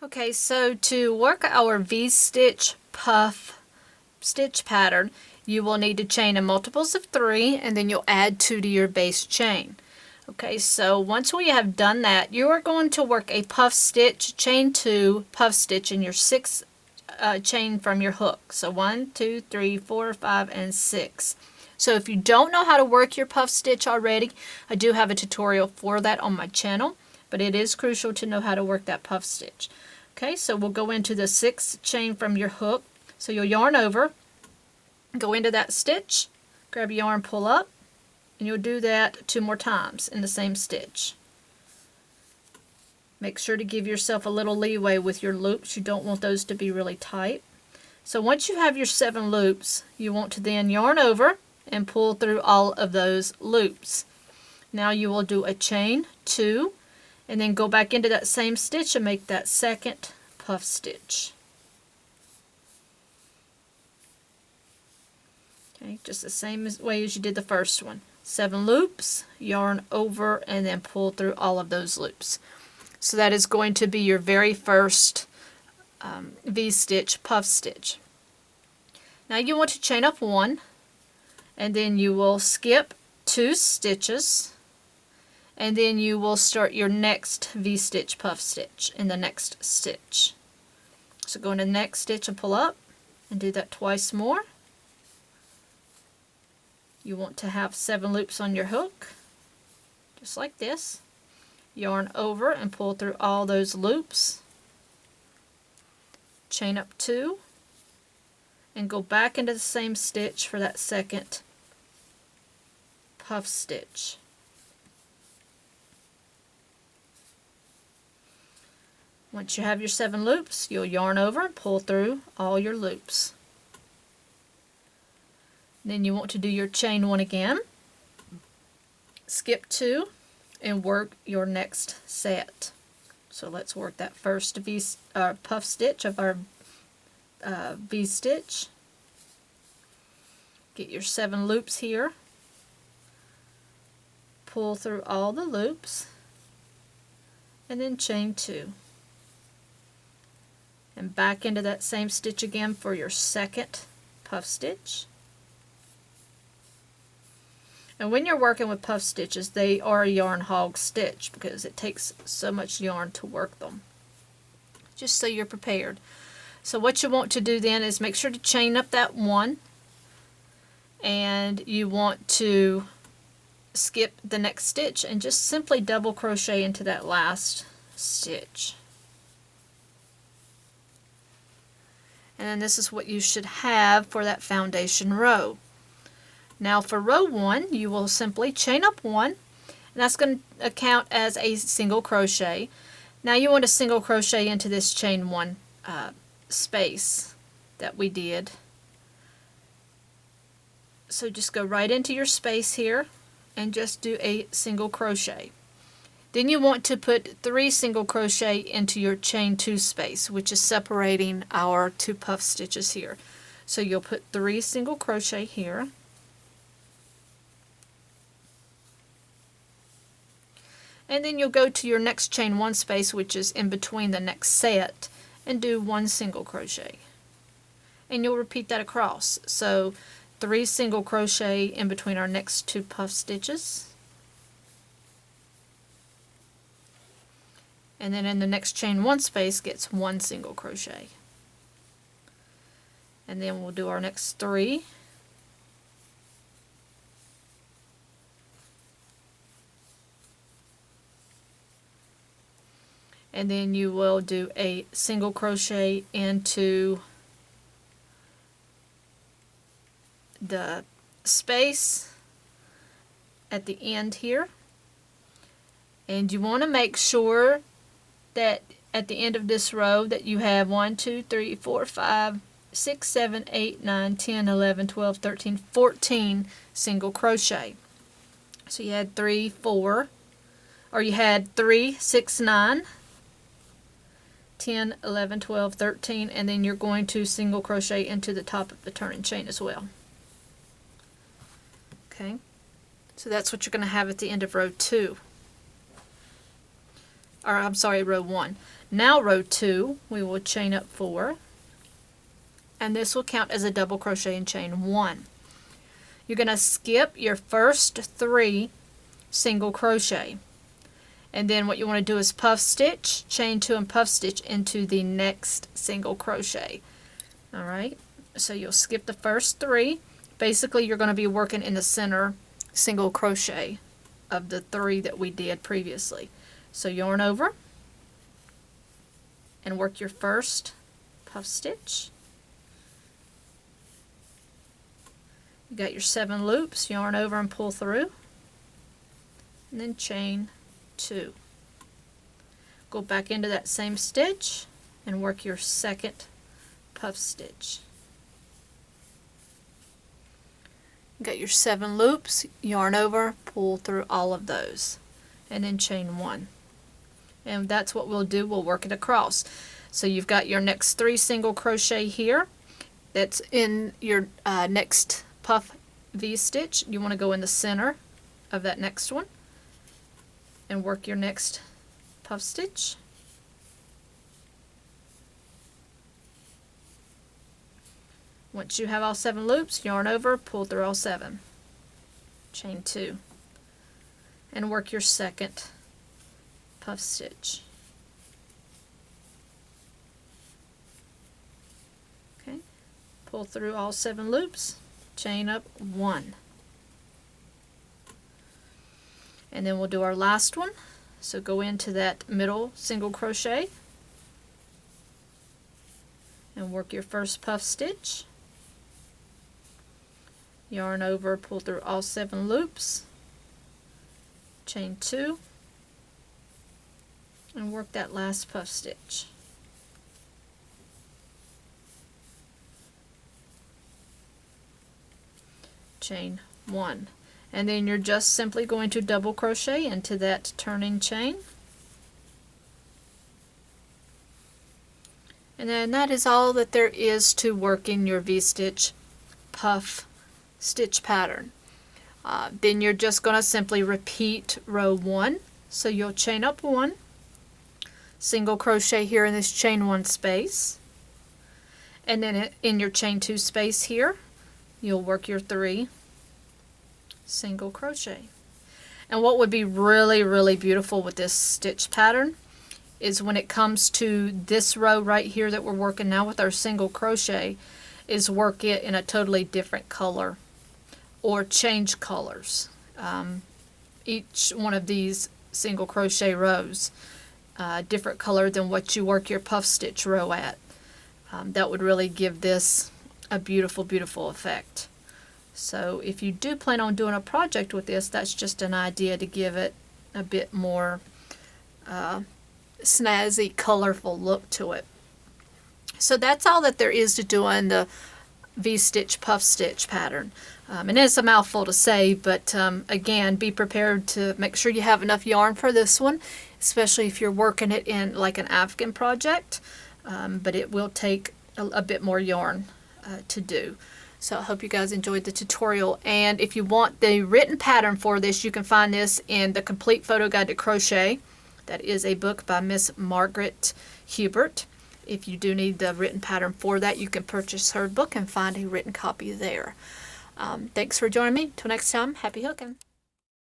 Okay, so to work our V-stitch puff stitch pattern, you will need to chain in multiples of 3, and then you'll add 2 to your base chain. Okay, so once we have done that, you are going to work a puff stitch, chain 2, puff stitch in your 6 chain from your hook. So 1, 2, 3, 4, 5, and 6. So if you don't know how to work your puff stitch already, I do have a tutorial for that on my channel, but it is crucial to know how to work that puff stitch. Okay, so we'll go into the 6th chain from your hook. So you'll yarn over, go into that stitch, grab your yarn, pull up, and you'll do that 2 more times in the same stitch. Make sure to give yourself a little leeway with your loops. You don't want those to be really tight. So once you have your 7 loops, you want to then yarn over and pull through all of those loops. Now you will do a chain 2, and then go back into that same stitch and make that 2nd puff stitch. Okay, just the same way as you did the first one. 7 loops, yarn over, and then pull through all of those loops. So that is going to be your very first V-stitch puff stitch. Now you want to chain up 1, and then you will skip 2 stitches, and then you will start your next V-stitch puff stitch in the next stitch. So go into the next stitch and pull up, and do that twice more. You want to have 7 loops on your hook, just like this. Yarn over and pull through all those loops. Chain up 2, and go back into the same stitch for that 2nd puff stitch. Once you have your 7 loops, you'll yarn over and pull through all your loops. Then you want to do your chain 1 again, skip 2, and work your next set. So let's work that first puff stitch of our V-stitch. Get your 7 loops here, pull through all the loops, and then chain 2. And back into that same stitch again for your 2nd puff stitch. And when you're working with puff stitches, they are a yarn hog stitch because it takes so much yarn to work them. Just so you're prepared. So what you want to do then is make sure to chain up that 1, and you want to skip the next stitch and just simply double crochet into that last stitch. And then this is what you should have for that foundation row. Now for row 1, you will simply chain up 1, and that's going to count as a single crochet. Now you want to single crochet into this chain 1 space that we did. So just go right into your space here and just do a single crochet. Then you want to put 3 single crochet into your chain 2 space, which is separating our 2 puff stitches here. So you'll put 3 single crochet here. And then you'll go to your next chain 1 space, which is in between the next set, and do 1 single crochet. And you'll repeat that across. So 3 single crochet in between our next 2 puff stitches. And then in the next chain 1 space gets 1 single crochet. And then we'll do our next 3. And then you will do a single crochet into the space at the end here. And you want to make sure that at the end of this row that you have 1, 2, 3, 4, 5, 6, 7, 8, 9, 10, 11, 12, 13, 14 single crochet. So you had 3, 4, or you had 3, 6, 9, 10, 11, 12, 13, and then you're going to single crochet into the top of the turning chain as well. Okay, so that's what you're going to have at the end of row 2. or I'm sorry, row 1. Now row 2, we will chain up 4, and this will count as a double crochet and chain 1. You're going to skip your first 3 single crochet, and then what you want to do is puff stitch, chain 2, and puff stitch into the next single crochet. Alright, so you'll skip the first 3. Basically you're going to be working in the center single crochet of the 3 that we did previously. So yarn over and work your first puff stitch. You got your 7 loops, yarn over and pull through, and then chain 2. Go back into that same stitch and work your second puff stitch. You got your 7 loops, yarn over, pull through all of those, and then chain 1. And that's what we'll do. We'll work it across. So you've got your next 3 single crochet here. That's in your next puff V-stitch. You want to go in the center of that next one and work your next puff stitch. Once you have all 7 loops, yarn over, pull through all 7, chain 2, and work your second puff stitch. Okay, pull through all 7 loops, chain up 1, and then we'll do our last one. So go into that middle single crochet and work your first puff stitch, yarn over, pull through all 7 loops, chain 2, and work that last puff stitch. Chain 1, and then you're just simply going to double crochet into that turning chain, and then that is all that there is to working your V-stitch puff stitch pattern. Then you're just going to simply repeat row 1. So you'll chain up 1, single crochet here in this chain 1 space, and then in your chain 2 space here you'll work your 3 single crochet. And what would be really beautiful with this stitch pattern is when it comes to this row right here that we're working now with our single crochet, is work it in a totally different color or change colors. Each one of these single crochet rows different color than what you work your puff stitch row at. That would really give this a beautiful effect. So if you do plan on doing a project with this, that's just an idea to give it a bit more snazzy, colorful look to it. So that's all that there is to doing the V-stitch puff stitch pattern. And it's a mouthful to say, but again, be prepared to make sure you have enough yarn for this one, especially if you're working it in like an Afghan project, but it will take a bit more yarn to do. So I hope you guys enjoyed the tutorial, and if you want the written pattern for this, you can find this in the Complete Photo Guide to Crochet. That is a book by Miss Margaret Hubert. If you do need the written pattern for that, you can purchase her book and find a written copy there. Thanks for joining me. Till next time, happy hooking!